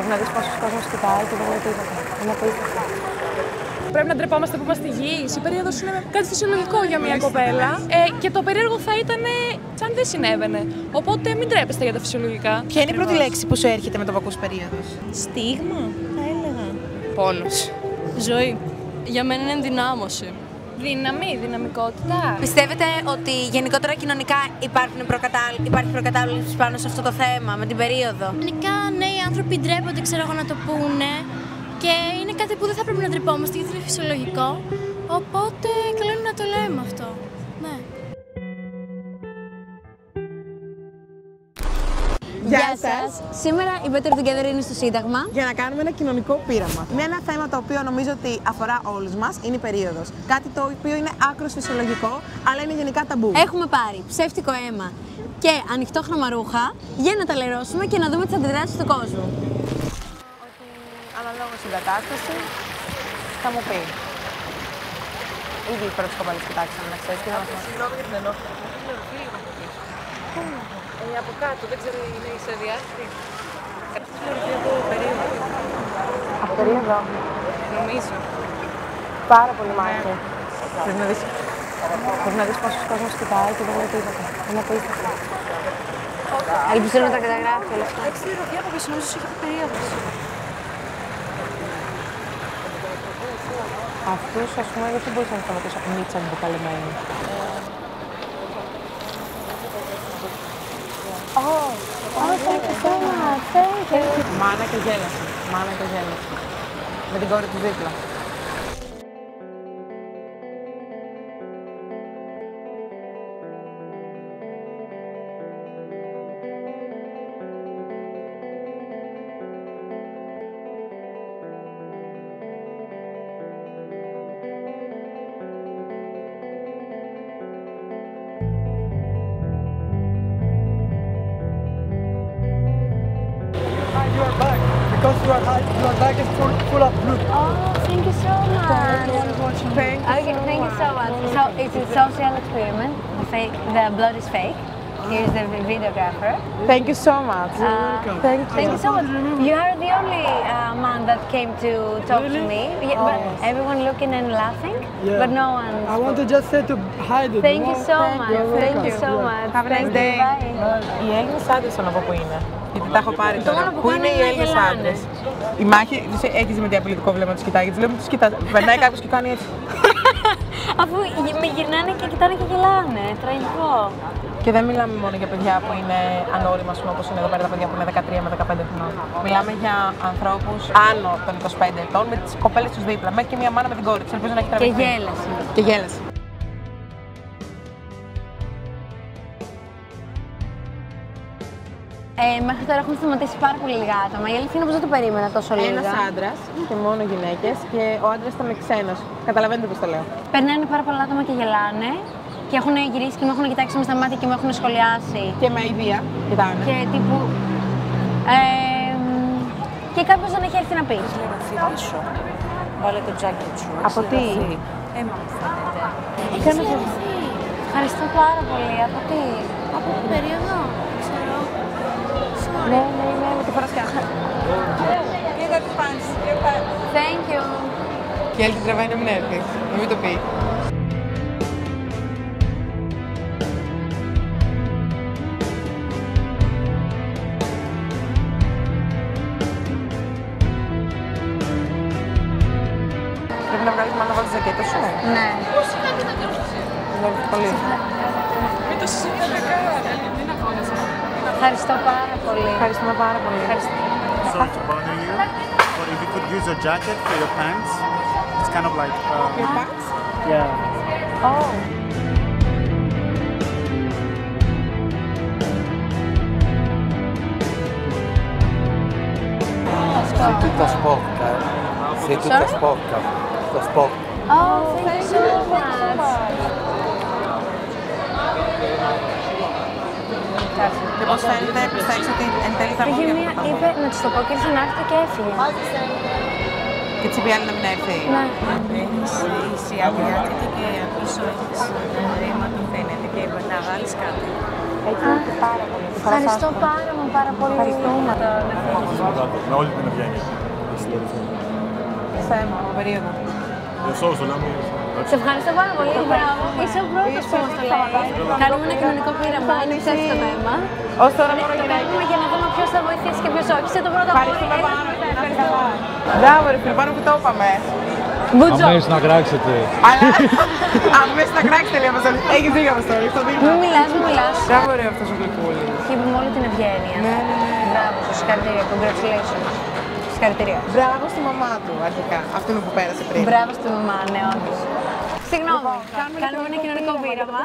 Μπορεί να δεις πόσος κόσμος κοιτάει και δεν λέει τίποτα. Είναι απίστευτο. Πρέπει να ντρεπόμαστε που είμαστε υγιείς. Η περίοδος είναι κάτι φυσιολογικό για μια κοπέλα. Και το περίεργο θα ήταν σαν δεν συνέβαινε. Οπότε μην ντρέπεστε για τα φυσιολογικά. Ποια είναι η πρώτη λέξη που σου έρχεται με το που ακούς περίοδος? Στίγμα, θα έλεγα. Πόνος. Ζωή. Για μένα είναι ενδυνάμωση. Δύναμη, δυναμικότητα. Πιστεύετε ότι γενικότερα κοινωνικά υπάρχει προκατάληψη πάνω σε αυτό το θέμα, με την περίοδο? Γενικά νέοι άνθρωποι ντρέπονται, ξέρω εγώ, να το πούνε και είναι κάτι που δεν θα πρέπει να ντρεπόμαστε γιατί είναι φυσιολογικό. Οπότε καλό είναι να το λέμε αυτό. Ναι. Γεια σας! Σήμερα η Better Together είναι στο Σύνταγμα Για να κάνουμε ένα κοινωνικό πείραμα. Με ένα θέμα το οποίο νομίζω ότι αφορά όλους μας είναι η περίοδος. Κάτι το οποίο είναι άκρως φυσιολογικό, αλλά είναι γενικά ταμπού. έχουμε πάρει ψεύτικο αίμα και ανοιχτόχρωμα ρούχα για να τα λερώσουμε και να δούμε τις αντιδράσεις του κόσμου. Ότι αναλόγως στην κατάσταση θα μου πει. Ήδη οι πρώτες κοπέλες κοιτάξαμε να ξέρεις τι θα μας πει. Συγγνώμη για την ενόχληση. Από κάτω, δεν ξέρω, είναι η σεδιάστη. Κάτι φλωριθεί από περίοδο. Από περίοδο. Νομίζω. Πάρα πολύ μάχη. Πρέπει να δεις πόσος κόσμος κοιτάει και δεν λέει τίποτα. Είναι απίστευτο. Ελπίζω να τα καταγράφει όλα αυτά. Έξι ρουχή από πίσω, νομίζω έχει περίοδος. Αυτούς, ας πούμε, γιατί μπορούσα να σταματήσω από μίτσα μπουκαλεμένη. Thank you so much. Thank you. Μάνα και γέλασε. Μάνα και γέλασε. Με την κόρη του δίπλα. You are back because your bag is full of blood. Oh, thank you so much. Thank you. Okay, thank you so much. So it's a social experiment. The blood is fake. Here's the videographer. Thank you so much. Thank you so much. You are the only man that came to talk to me. Yeah, but everyone looking and laughing, Yeah. but no one. I want to just say to hide it. Thank you so much. Thank you so much. Have a nice Thank you. day. Bye. Οι Έλληνες άντρες θέλω να πω που είναι. Γιατί τα έχω πάρει Το τώρα. μόνο που Πού κάνουν είναι οι είναι να Έλληνες γελάνε. άντρες? Η μάχη, έχεις με τι απειλητικό βλέμμα τους κοιτάει. Γιατί βλέπουμε τους κοιτάς. Περνάει κάποιος και κάνει έτσι. Αφού με γυρνάνε και κοιτάνε και γελάνε. Τραγικό. Και δεν μιλάμε μόνο για παιδιά που είναι ανώριμα, όπως είναι εδώ πέρα τα παιδιά που είναι 13 με 15 χρονών. Μιλάμε για ανθρώπους άνω των 25 ετών με τις κοπέλες τους δίπλα. Μέχρι και μια μάνα με την κόρη της. Ελπίζω να έχει Και τραβηχτεί. γέλασε. Και γέλασε. Μέχρι τώρα έχουν σταματήσει πάρα πολύ λίγα άτομα. Η αλήθεια είναι πως δεν το περίμενα τόσο λίγα. Ένας άντρας και μόνο γυναίκες και ο άντρας ήταν ξένος. Καταλαβαίνετε πώς το λέω. Περνάνε πάρα πολλά άτομα και γελάνε. Και έχουν γυρίσει και με έχουν κοιτάξει μες στα μάτια και με έχουν σχολιάσει. Και με αηδία κοιτάνε. Και τύπου. Και κάποιος δεν έχει έρθει να πει. Βάλε το τζάκετ σου. Από τι? Έμα μου φαίνεται. Κάνεις Ευχαριστώ πάρα πολύ. Από τι? Από την περίοδο, ξέρω. Ναι, με τη φορά σκάφη. Thank you. Και η άλλη την τραβάει να μην έρθει. Να μην το πει. Πρέπει να βγάλεις μάλλον να βάλεις ζακέτα σου. Ναι. Βλέπεις πολύ. Μην το συζητάμε καν. Δεν αγώνεσαι. Ευχαριστώ πάρα πολύ. Ευχαριστούμε πάρα πολύ. Sorry to bother you, but if you could use a jacket for your pants, it's kind of like. Your pants? Yeah. Oh. Sei tutta sporca, sei tutta sporca, tutta sporca. Oh, thank you so much. Και πώς φαίνεται προς τα έξω ότι εν τέλει θα βγει Είχε αυτό το είπε να της το πω και ήρθε να έρθει και έφυγε. Και της είπε η άλλη να μην έρθει. Ναι. Είσαι αδιάτητη και πίσω έχεις ρήμα που φαίνεται και είπα να βάλεις κάτι. Έχει έρθει πάρα πολύ. Ευχαριστώ πάρα πολύ. Ευχαριστούμε. Με όλη την ευγένεια. Θέμα, περίοδο. Σε ευχαριστώ πάρα πολύ. Μπράβο. Είσαι ο πρώτος που μας το λέει. Κάνουμε ένα κοινωνικό πείραμα. Είναι ξέρεις το θέμα. Ως τώρα μόνο Το κάνουμε για να δούμε ποιος θα βοηθήσει και ποιος όχι. Είσαι το πρώτο που Ευχαριστούμε πάρα πολύ. Μπράβο, ρε φίλε, πάνω που το είπαμε. Αμέσως να κράξετε. Αλλά αμέσως να κράξετε, λέει Αποστολή. Έχεις δίκιο, Αποστολή. Μην μιλάς. Μπράβο, ρε αυτός ο γλυκούλης. Και με όλη την ευγένεια. Ναι. Μπράβο, συγχαρητήρια. Congratulations. Συγχαρητήρια. Μπράβο στη μαμά του, αρχικά. Αυτήν που πέρασε πριν. Μπράβο στη μαμά, ναι, όντως. Συγγνώμη, κάνουμε ένα κοινωνικό πείραμα.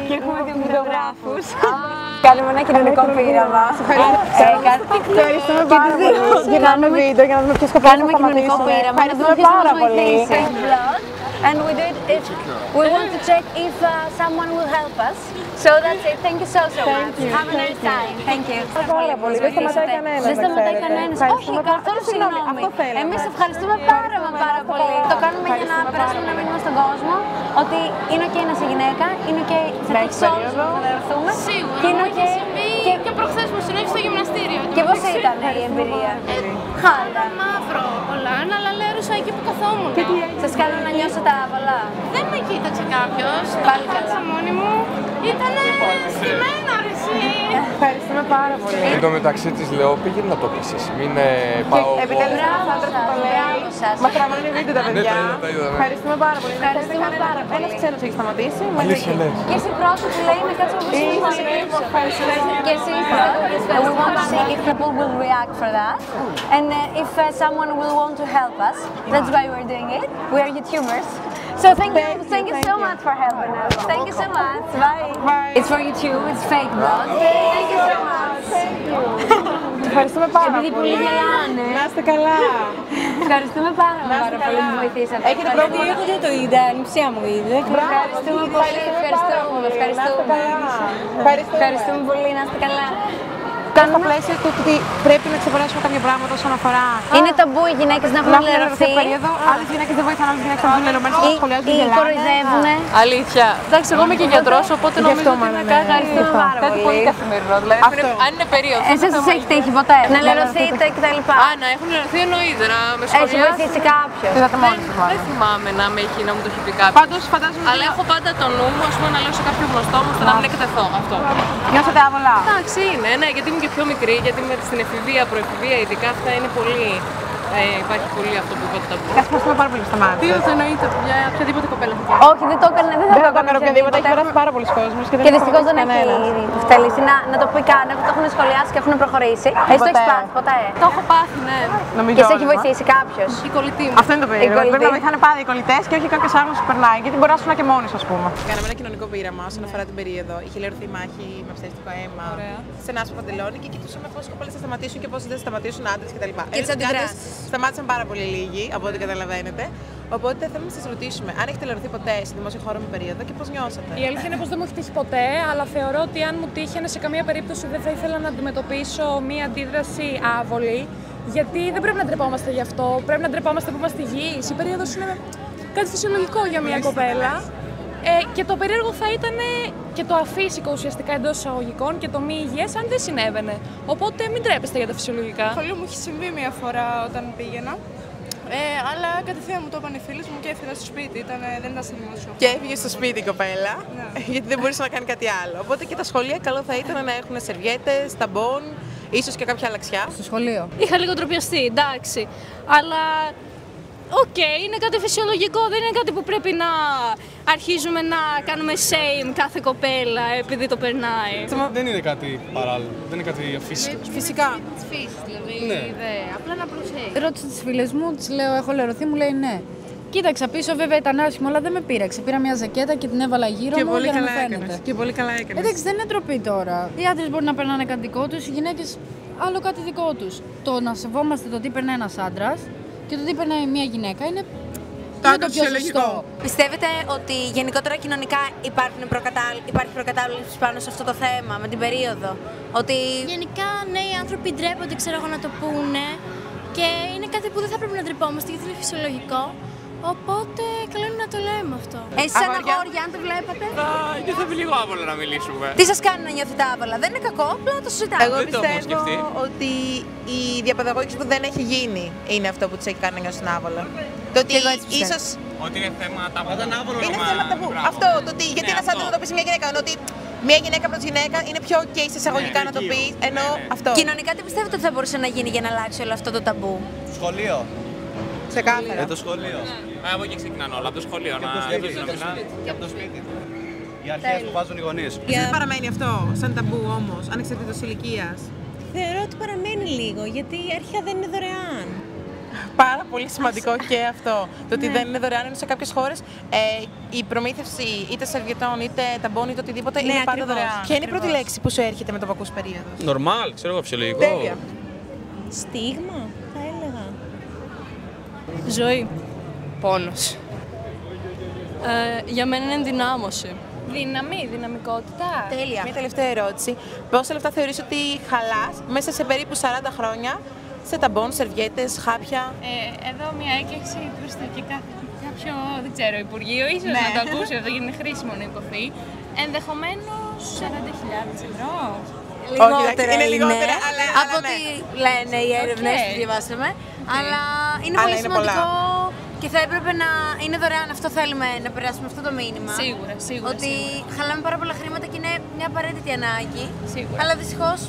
Και έχουμε δύο φωτογράφους. Κάνουμε ένα κοινωνικό πείραμα. Ευχαριστούμε πάρα πολύ. Γυρνάμε βίντεο για να δούμε ποιος σκοπεύει να κοινωνικό πείραμα. Ευχαριστούμε πάρα πολύ. And we do it. We want to check if someone will help us. So that's it. Thank you so much. Have a nice time. Thank you. Πάρα πολύ. Δεν σταματάει κανένας. Δεν σταματάει κανένας. Όχι, καθόλου συγγνώμη. Εμείς ευχαριστούμε πάρα πολύ. Το κάνουμε για να περάσουμε ένα μήνυμα στον κόσμο ότι είναι ok να είσαι γυναίκα, είναι ok να έχεις όλους να φανερωθούμε. Σίγουρα, και είναι μου έχει συμβεί και προχθές μου συνέβη στο γυμναστήριο. Και πώς ήταν η εμπειρία? Χάλια. Μαύρο πολλά, αλλά λέρωσα εκεί που καθόμουν. Σας κάνουν να νιώσετε άβολα? Δεν με κοίταξε κάποιος, το κάτσα μόνη μου. Ήτανε στημένο, ρε εσύ. Ευχαριστούμε πάρα πολύ. Εν τω μεταξύ της λέω, πήγαινε να το πεις εσύ, μην πάω εγώ. Επιτέλους ένας άντρας που το λέει. Μας τραβάνε βίντεο τα παιδιά. τα είδα. Ευχαριστούμε πάρα πολύ. Ένας ξένος έχει σταματήσει. Αλήθεια λες. Και εσύ πρώτη που λέει είναι κάτι που μας εκλείψω. Και εσύ we want to see if people will react for that. And if someone will want to help us. That's why we're doing it. We are YouTubers. So thank you so much for helping us. Thank you so much. Bye. It's for YouTube. It's fake vlog. Thank you so much. Ευχαριστούμε πάρα πολύ. Επειδή πολύ γελάνε. Να είστε καλά. Ευχαριστούμε πάρα πολύ που βοηθήσατε. Έχετε πρόβλημα? Εγώ δεν το είδα, η νηψιά μου είδε. Ευχαριστούμε πολύ. Ευχαριστούμε πολύ. Να είστε καλά. Κάνω στα πλαίσια του ότι πρέπει να ξεπεράσουμε κάποια πράγματα όσον αφορά. Είναι ταμπού οι γυναίκες να έχουν λερωθεί. Άλλες γυναίκες δεν βοηθάνε, άλλες γυναίκες να έχουν λερωμένες και σχολιάζουν και γελάνε. Κοροϊδεύουνε. Αλήθεια. Εντάξει, εγώ είμαι και γιατρός, οπότε νομίζω ότι είναι κάτι πολύ καθημερινό. Δηλαδή, αν είναι περίοδος. Εσείς σας έχει τύχει ποτέ να λερωθείτε κτλ? Α, να έχουν λερωθεί εννοείται, να με Έχει σχολιάσει. βοηθήσει κάποιος? Δεν θυμάμαι να μου το έχει πει κάποιος. Πάντως φαντάζομαι. Αλλά έχω πάντα το νου μου, ας πούμε, να λέω σε κάποιο γνωστό μου, ώστε να μην εκτεθώ αυτό. Νιώσατε άβολα? Εντάξει, είναι, ναι, γιατί είμαι και πιο μικρή, γιατί στην εφηβεία, προεφηβεία, ειδικά αυτά είναι πολύ. Υπάρχει πολύ αυτό που είπατε τα μπουκ. Ευχαριστούμε πάρα πολύ στα μάτια. Τι το εννοείται, για οποιαδήποτε κοπέλα θα κάνει. Όχι, δεν το έκανε, δεν θα το έκανε οποιαδήποτε. Έχει περάσει πάρα πολλοί κόσμος και δυστυχώς δεν έχει θελήσει να το πει καν. Το έχουν σχολιάσει και έχουν προχωρήσει. Εσύ το έχεις πάθει ποτέ? Το έχω πάθει, ναι. Και σε έχει βοηθήσει κάποιος? Η κολλητή μου. Αυτό είναι το περίεργο. Πρέπει να βοηθάνε πάντα οι κολλητές και όχι κάποιος άλλος που περνάει. Γιατί μπορεί να σου και μόνοι, ας πούμε. Κάναμε ένα κοινωνικό πείραμα όσον αφορά την περίοδο. Είχε λερωθεί μάχη με ψεύτικο αίμα. Σε ένα άσπρο παντελόνι και κοιτούσαμε πόσες κοπέλες θα σταματήσουν και πόσες δεν θα σταματήσουν άντρες κτλ. Και τις αντιδράσεις. Σταμάτησαν πάρα πολύ λίγοι, από ό,τι καταλαβαίνετε. Οπότε θέλουμε να σας ρωτήσουμε αν έχετε λερωθεί ποτέ σε δημόσιο χώρο με περίοδο και πώς νιώσατε. Η αλήθεια είναι πως δεν μου έχει τύχει ποτέ, αλλά θεωρώ ότι αν μου τύχαινε σε καμία περίπτωση δεν θα ήθελα να αντιμετωπίσω μία αντίδραση άβολη. Γιατί δεν πρέπει να ντρεπόμαστε γι' αυτό. Πρέπει να ντρεπόμαστε που είμαστε υγιείς. Η περίοδος είναι κάτι φυσιολογικό για μια κοπέλα. Και το περίεργο θα ήταν και το αφύσικο ουσιαστικά εντός εισαγωγικών και το μη υγιές αν δεν συνέβαινε. Οπότε μην τρέπεστε για τα φυσιολογικά. Σχολείο μου έχει συμβεί μια φορά όταν πήγαινα. Αλλά κατευθείαν μου το είπαν οι φίλες μου και έφυγα στο σπίτι. Δεν ήταν στο δημόσιο. Και έφυγε στο σπίτι η κοπέλα, γιατί δεν μπορούσε να κάνει κάτι άλλο. Οπότε και τα σχολεία καλό θα ήταν να έχουν σερβιέτες, ταμπών, ίσως και κάποια αλλαξιά. Στο σχολείο. Είχα λίγο ντροπιαστεί, εντάξει. Αλλά οκ, είναι κάτι φυσιολογικό, δεν είναι κάτι που πρέπει να αρχίζουμε να κάνουμε shame κάθε κοπέλα επειδή το περνάει. Δεν είναι κάτι παράλληλο, δεν είναι κάτι αφύσικο. Φυσικά. Της φύσης δηλαδή, Ναι. η ιδέα. Απλά να προσέχει. Ρώτησα τις φίλες μου, τις λέω έχω λερωθεί, μου λέει ναι. Κοίταξα πίσω, βέβαια ήταν άσχημο, αλλά δεν με πείραξε. Πήρα μια ζακέτα και την έβαλα γύρω μου για να μου φαίνεται. Και πολύ καλά έκανες. Εντάξει, δεν είναι ντροπή τώρα. Οι άντρες μπορεί να περνάνε κάτι δικό τους, οι γυναίκες άλλο κάτι δικό τους. Το να σεβόμαστε το τι περνάει ένας άντρας και το τι περνάει μια γυναίκα είναι το πιο σωστό. Πιστεύετε ότι γενικότερα κοινωνικά υπάρχει προκατάληψη πάνω σε αυτό το θέμα, με την περίοδο? Ότι Γενικά, ναι, οι άνθρωποι ντρέπονται, ξέρω εγώ, να το πούνε και είναι κάτι που δεν θα πρέπει να ντρεπόμαστε γιατί είναι φυσιολογικό. Οπότε καλό είναι να το λέμε αυτό. Εσείς σαν αγόρια, αν το βλέπατε. Νιώθαμε λίγο άβολα να μιλήσουμε. Τι σας κάνει να νιώθετε άβολα? Δεν είναι κακό, απλά το συζητάμε. Εγώ πιστεύω ότι η διαπαιδαγώγηση που δεν έχει γίνει είναι αυτό που τους έχει κάνει να νιώσουν άβολα. Το ότι ίσως. Ότι είναι θέμα ταμπού. Είναι θέμα ταμπού. Αυτό, το ότι γιατί ένας άντρας να το πει σε μια γυναίκα, ενώ ότι μια γυναίκα προς γυναίκα είναι πιο ok σε εισαγωγικά να το πει, ενώ αυτό. Κοινωνικά τι πιστεύετε ότι θα μπορούσε να γίνει για να αλλάξει όλο αυτό το ταμπού? Σχολείο. Ξεκάθαρα. Το σχολείο. Από εκεί ξεκινάνε όλα, από το σχολείο. Και από το σπίτι. Οι αρχές που βάζουν οι γονείς. Δεν παραμένει αυτό σαν ταμπού όμως, ανεξαρτήτως ηλικίας? Θεωρώ ότι παραμένει λίγο, γιατί η αρχαία δεν είναι δωρεάν. Πάρα πολύ σημαντικό και αυτό. Το ότι δεν είναι δωρεάν, είναι σε κάποιες χώρες η προμήθευση είτε σερβιετών, είτε ταμπών, είτε οτιδήποτε είναι πάντα δωρεάν. Ποια είναι η πρώτη λέξη που σου έρχεται με το που ακούς περίοδος? Νορμάλ, ξέρω εγώ, φυσιολογικό. Τέλεια. Στίγμα, θα έλεγα. Ζωή. Πόνος. Για μένα είναι ενδυνάμωση. Δύναμη, δυναμικότητα. Τέλεια. Μια τελευταία ερώτηση. Πόσα λεφτά θεωρείς ότι χαλάς μέσα σε περίπου 40 χρόνια σε ταμπών, σερβιέτες, χάπια? Εδώ μια έκκληση προς το και κάποιο, δεν ξέρω, υπουργείο, ίσως να το ακούσει αυτό γιατί είναι χρήσιμο να υποθεί. Ενδεχομένως 40.000 ευρώ. Λιγότερα είναι λιγότερα, από ό,τι λένε οι έρευνες που διαβάσαμε. Αλλά είναι πολύ σημαντικό και θα έπρεπε να είναι δωρεάν. Αυτό θέλουμε να περάσουμε αυτό το μήνυμα. Σίγουρα. Ότι χαλάμε πάρα πολλά χρήματα και είναι μια απαραίτητη ανάγκη. Σίγουρα. Αλλά δυστυχώς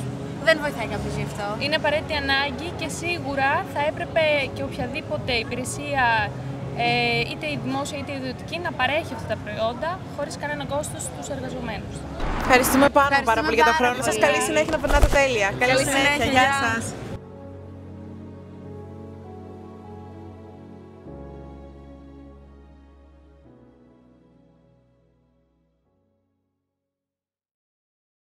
δεν βοηθάει κάποιος γι' αυτό. Είναι απαραίτητη ανάγκη και σίγουρα θα έπρεπε και οποιαδήποτε υπηρεσία, είτε η δημόσια είτε η ιδιωτική, να παρέχει αυτά τα προϊόντα χωρίς κανένα κόστος στους εργαζομένους. Ευχαριστούμε πάρα πολύ για τον χρόνο σας. Καλή συνέχεια να περνάτε τέλεια. Καλή συνέχεια. Γεια σας.